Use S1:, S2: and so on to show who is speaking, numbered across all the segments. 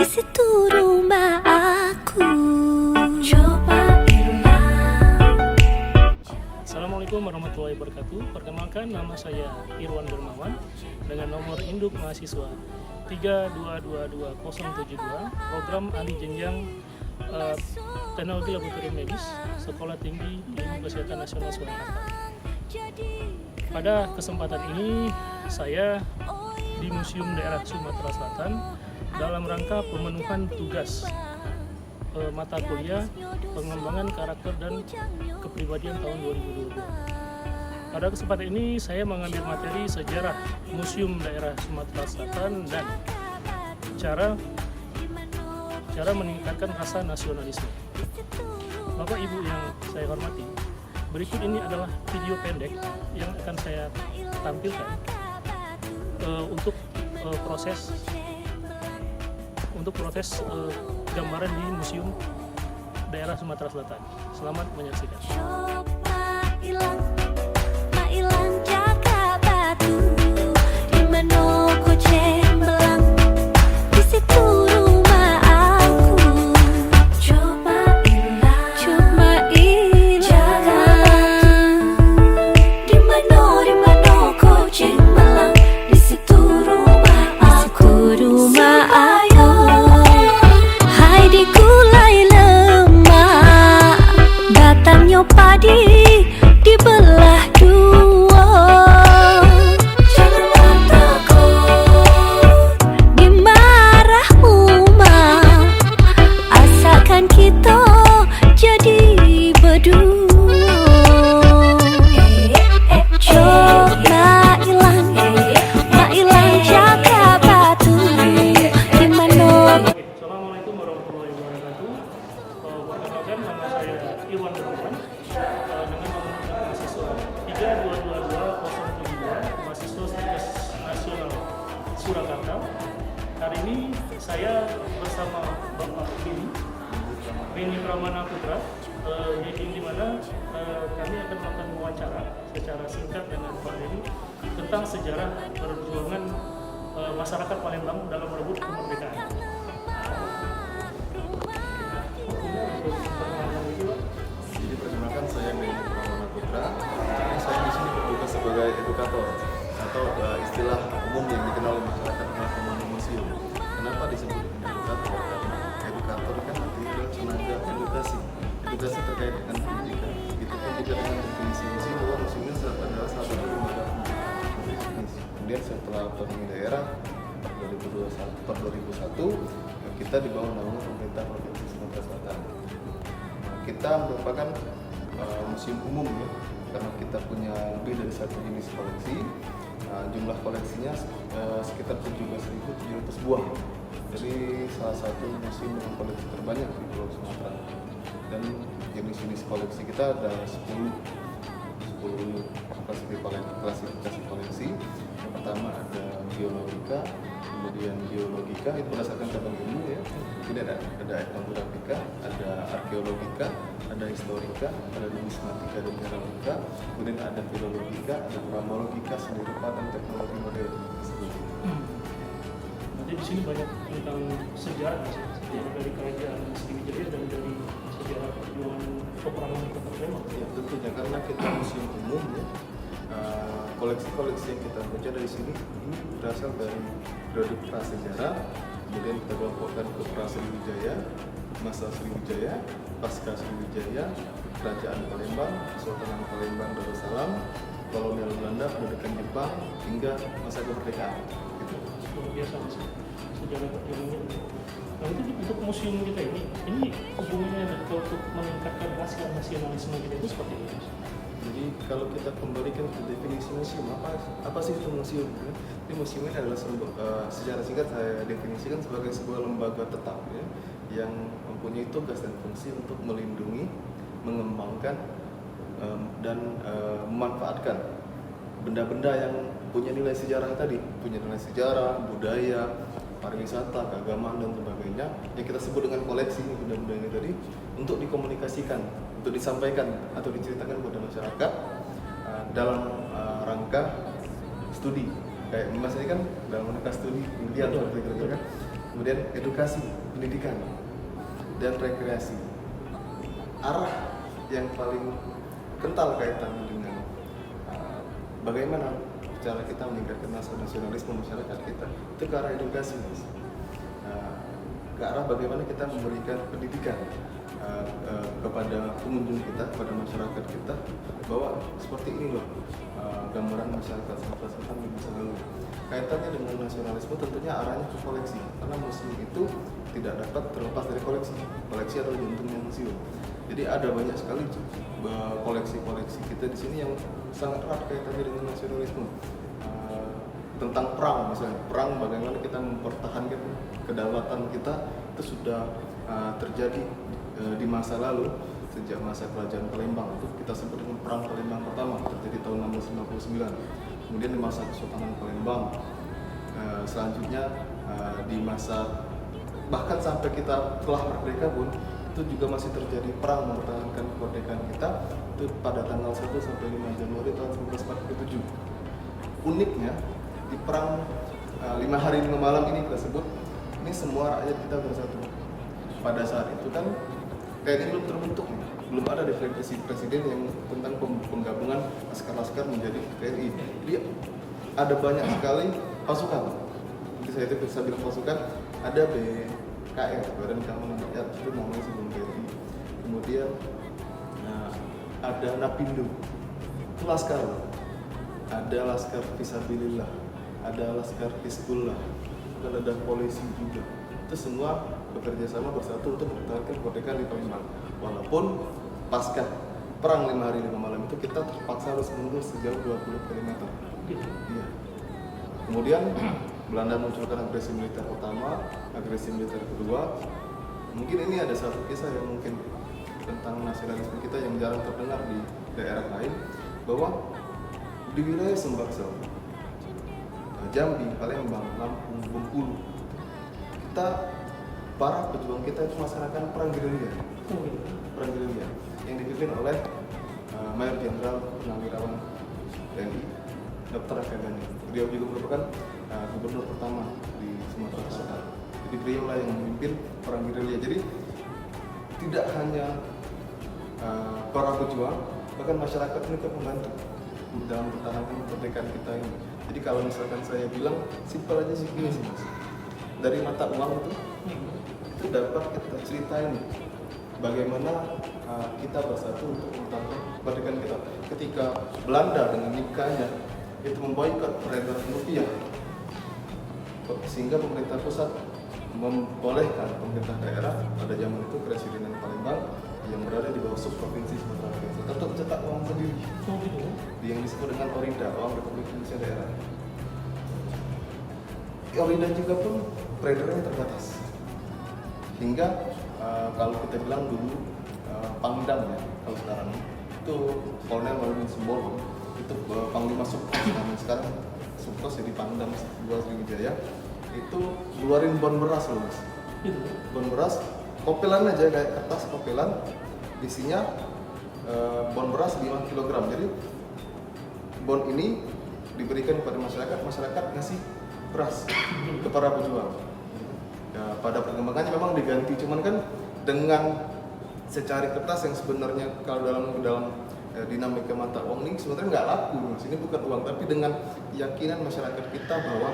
S1: di situ rumah aku. Cobainlah.
S2: Assalamualaikum warahmatullahi wabarakatuh. Perkenalkan, nama saya Irwan Dermawan dengan nomor induk mahasiswa 3222072, program ahli jenjang teknologi laboratorium medis, Sekolah Tinggi Ilmu Kesehatan Nasional Surakarta. Pada kesempatan ini saya di Museum Daerah Sumatera Selatan dalam rangka pemenuhan tugas mata kuliah pengembangan karakter dan kepribadian tahun 2022. Pada kesempatan ini saya mengambil materi sejarah Museum Daerah Sumatera Selatan dan cara meningkatkan rasa nasionalisme. Bapak Ibu yang saya hormati, berikut ini adalah video pendek yang akan saya tampilkan untuk proses gambaran di Museum Daerah Sumatera Selatan. Selamat menyaksikan.
S1: Mailang jaga batu di Manoko Cembelang, di situ rumah aku. Cobainlah jaga di Manoko Cembelang, di situ rumah aku. Rumah aku. Hai di gulai lemak, datangnya padi dibelah dua. Janganlah takut dimarah umat, asalkan kita jadi berdua. Mailang jaga batu di Manok.
S2: Assalamualaikum warahmatullahi wabarakatuh. Perkenalkan, nama saya Irwan Dermawan dengan nomor mahasiswa 3222072, mahasiswa Stikes Nasional Surakarta. Hari ini saya bersama Bapak Beni Pramana Putra, di mana kami akan melakukan wawancara secara singkat dengan Pak Beni tentang sejarah perjuangan masyarakat Palembang dalam merebut kemerdekaan.
S3: Jadi perkenalkan, saya Beni Pramana Putra. Saya di sini bertugas sebagai edukator atau istilah umum yang dikenal oleh masyarakat adalah pemandu museum. Kenapa disebut edukator? Karena edukator kan artinya adalah tenaga edukasi terkait dengan pendidikan. Itu pun juga dengan definisi museum bahwa museum ini adalah salah satu lembaga pendidikan. Kemudian setelah otonomi daerah 2001 kita di bawah naungan pemerintah Provinsi Sumatera Selatan. Kita merupakan museum umum ya, karena kita punya lebih dari satu jenis koleksi. Jumlah koleksinya sekitar 17.700 buah. Jadi salah satu museum dengan koleksi terbanyak di Pulau Sumatera. Dan jenis-jenis koleksi kita ada 10 klasifikasi koleksi. Yang pertama ada geologika, kemudian geologika itu berdasarkan cabang ilmu ya. Kemudian ada etnografika, ada arkeologika, ada historika, ada numismatika dan heraldika, kemudian ada filologika, ada pramologika, seni rupa dan teknologi modern.
S2: Nanti di sini banyak tentang sejarah dari kerajaan Sriwijaya dan dari sejarah perjuangan peperangan di Kota Palembang.
S3: Ya tentunya, karena kita museum umum ya, koleksi-koleksi yang kita baca dari sini ini berasal dari periode prasejarah, kemudian kita kelompokkan ke pra-Sriwijaya, masa Sriwijaya, pasca Sriwijaya, kerajaan Palembang, Kesultanan Palembang Darussalam, kolonial Belanda, pendudukan Jepang, hingga masa kemerdekaan. Gitu.
S2: Luar biasa Mas, sejarah perjuangannya. Nah itu untuk museum kita ini hubungannya untuk meningkatkan rasa nasionalisme kita itu seperti apa?
S3: Jadi kalau kita kembalikan ke definisi museum, apa sih itu museum? Jadi museum ini adalah secara singkat saya definisikan sebagai sebuah lembaga tetap ya, yang mempunyai tugas dan fungsi untuk melindungi, mengembangkan dan memanfaatkan benda-benda yang punya nilai sejarah tadi, punya nilai sejarah, budaya, pariwisata, keagamaan dan sebagainya yang kita sebut dengan koleksi benda-benda ini tadi, untuk dikomunikasikan, untuk disampaikan atau diceritakan kepada masyarakat dalam rangka studi. Kayak Mas ini kan dalam rangka studi penelitian seperti itu kan. kemudian edukasi, pendidikan, dan rekreasi. Arah yang paling kental kaitannya dengan bagaimana cara kita meningkatkan nasionalisme masyarakat kita itu ke arah edukasi, Mas. Ke arah bagaimana kita memberikan pendidikan kepada pengunjung kita, kepada masyarakat kita, bahwa seperti ini loh gambaran masyarakat Sumatera Selatan di masa lalu. Kaitannya dengan nasionalisme tentunya arahnya ke koleksi, karena museum itu tidak dapat terlepas dari koleksi. Koleksi adalah jantungnya museum. Jadi ada banyak sekali koleksi-koleksi kita di sini yang sangat erat kaitannya dengan nasionalisme. Tentang perang misalnya, perang bagaimana kita mempertahankan kedaulatan kita itu sudah terjadi di masa lalu, sejak masa kerajaan Palembang, itu kita sebut dengan perang Palembang pertama, terjadi tahun 1659. Kemudian di masa Kesultanan Palembang, selanjutnya di masa bahkan sampai kita telah merdeka pun itu juga masih terjadi perang mempertahankan kemerdekaan kita, itu pada tanggal 1 sampai 5 Januari tahun 1947. Uniknya di perang 5 hari 5 malam ini kita sebut, ini semua rakyat kita bersatu. Pada saat itu kan TNI belum terbentuk, belum ada definisi presiden yang tentang penggabungan laskar-laskar menjadi TNI. Jadi ada banyak sekali pasukan. Jadi saya itu bisa bilang pasukan, ada BKR, Badan Keamanan Rakyat, itu namanya sebelum TNI. Kemudian ada Napindo, itu laskar. Ada laskar Fisabilillah, ada laskar Hizbullah, dan ada polisi juga. Itu semua bekerja sama bersatu untuk mempertahankan kemerdekaan di Palembang. Walaupun pasca perang 5 hari 5 malam itu kita terpaksa harus mundur sejauh 20 km. Iya. Kemudian Belanda munculkan agresi militer pertama, agresi militer kedua. Mungkin ini ada satu kisah yang mungkin tentang nasionalisme kita yang jarang terdengar di daerah lain, bahwa di wilayah Sumbaksel, Jambi, Palembang, Lampung, Bengkulu, kita para pejuang kita itu melaksanakan perang gerilya, yang dipimpin oleh Mayor Jenderal Purnawirawan TNI Dr. Effendi. Beliau juga merupakan gubernur pertama di Sumatera Selatan. Jadi beliau lah yang memimpin perang gerilya. Jadi tidak hanya para pejuang, bahkan masyarakat ini ikut membantu dalam mempertahankan kemerdekaan kita ini. Jadi kalau misalkan saya bilang simpel aja sih gini sih, Mas. Dari mata uang itu dapat kita ceritain bagaimana kita bersatu untuk mempertahankan kemerdekaan kita. Ketika Belanda dengan nikahnya itu memboikot peredaran rupiah, sehingga pemerintah pusat membolehkan pemerintah daerah pada zaman itu Presidenan Palembang yang berada di bawah subprovinsi Sumatera Selatan untuk mencetak uang sendiri, yang disebut dengan Orinda, uang Republik Indonesia Daerah. Orinda juga pun peredarannya terbatas, hingga kalau kita bilang dulu Pangdam ya, kalau sekarang itu Kolonel Maulid Simbolon itu Panglima Sukros, sekarang Sukros jadi Pangdam Dua Sriwijaya, itu ngeluarin bon beras loh, Mas. Bon beras, kopelan aja kayak kertas kopelan, isinya bon beras 5 kg. Jadi bon ini diberikan kepada masyarakat, masyarakat ngasih beras ke para pejuang. Ya, pada perkembangannya memang diganti, cuman kan dengan secari kertas yang sebenarnya kalau dalam dinamika mata uang ini sebenarnya nggak laku, Mas. Ini bukan uang, tapi dengan keyakinan masyarakat kita bahwa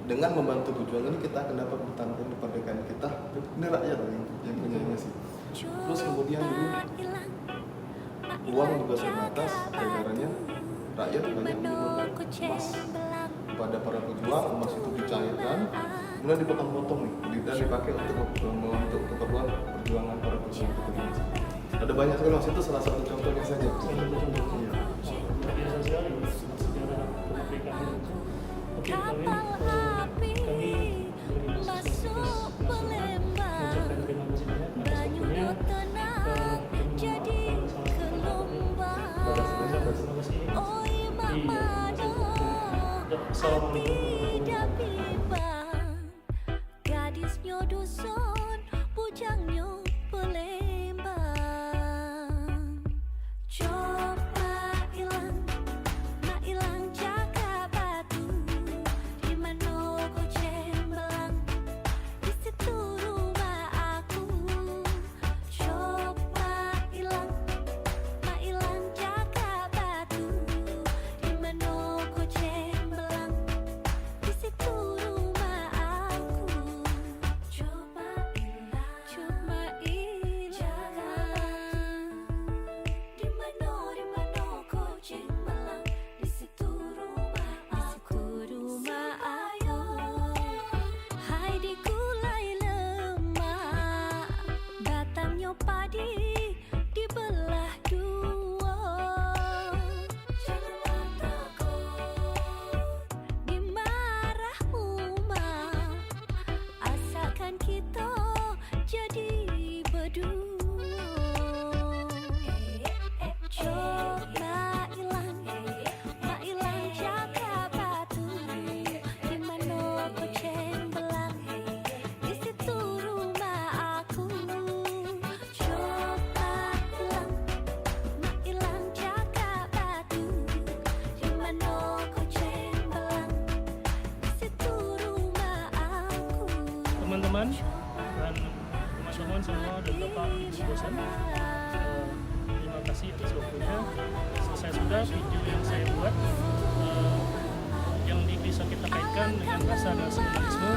S3: dengan membantu tujuan ini kita akan dapat mempertahankan kemerdekaan kita. Ini rakyat yang punya sih. Terus kemudian dulu uang juga terbatas peredarannya, rakyat banyak menggunakan emas kepada para pejuang. Emas itu dicairkan, kemudian dipotong-potong nih dan dipakai untuk keperluan perjuangan para pejuang kita. Ada banyak sekali, Mas. Itu salah satu contohnya saja. Iya.
S2: Biasa sekali sejarah kemerdekaan itu. Oke, kami
S1: masuk Palembang,
S2: mengucapkan terima kasih banyak atas waktunya.
S1: jadi gelombang.
S2: Terima kasih. Assalamualaikum warahmatullahi wabarakatuh.
S1: Gadisnya dusun, bujangnya Palembang. Coba ilang, mak ilang jaga batu. Di mana kau cembelang, Kan kita jadi berdua. Coba ilang jaga batu. Di mana kau cembelang, di situ rumah aku. Coba ilang jaga batu. Di mana kau cembelang, di situ rumah aku.
S2: Teman-teman dan teman-teman semua dan bapak ibu dosen, terima kasih atas waktunya. Selesai sudah video yang saya buat, yang bisa kita kaitkan dengan rasa nasionalisme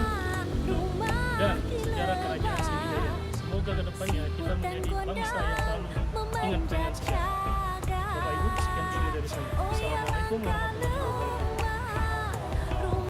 S2: dan sejarah kerajaan Sriwijaya. Semoga kedepannya kita menjadi bangsa yang selalu ingat dengan sejarah. Bapak Ibu, sekian dulu dari saya. Assalamualaikum warahmatullahi wabarakatuh.